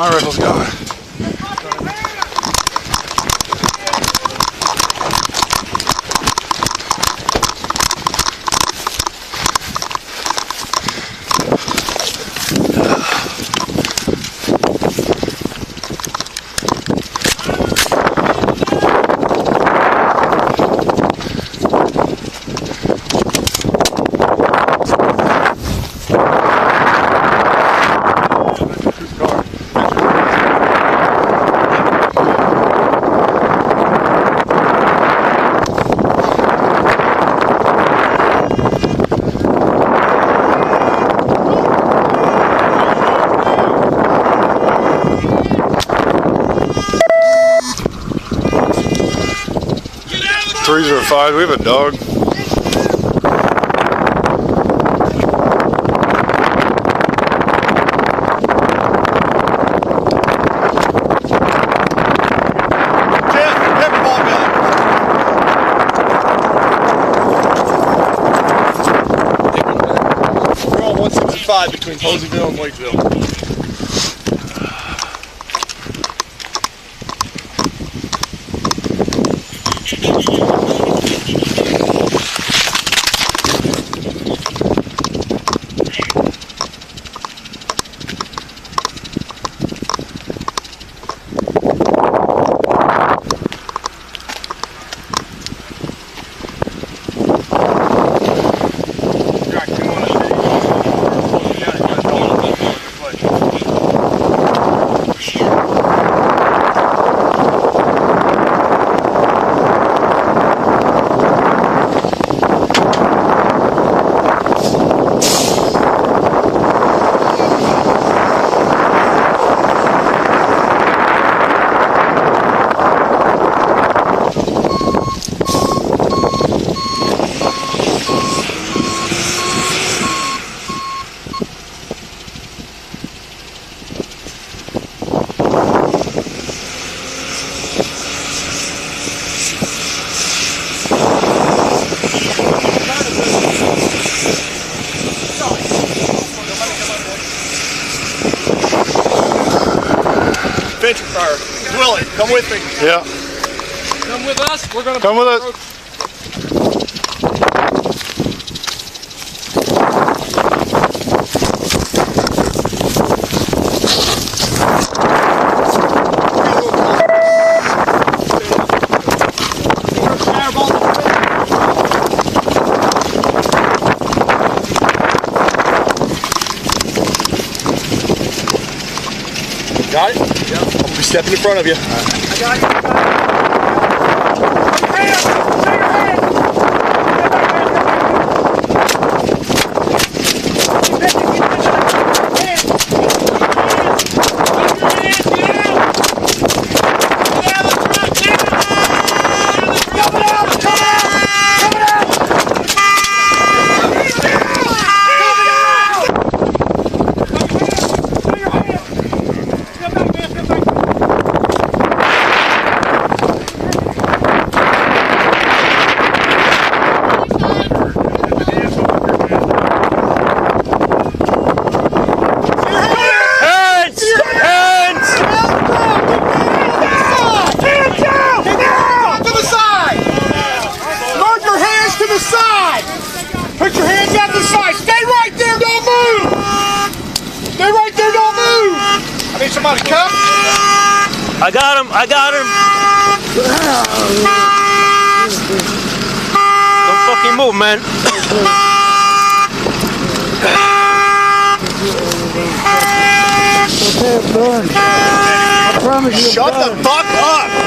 My rifle's gone. Threes or fives. We have a dog. We're on 165 between Poseyville and Wakeville. Adventure fire. Willie, come with me. Yeah. Come with us. We're gonna come with us. Got it? Yep. I'll be stepping in front of you. I got it. Put your hands out to the side. Stay right there, don't move. Stay right there, don't move. I need somebody to come. I got him. I got him. Don't fucking move, man. I promise you. Shut the fuck up.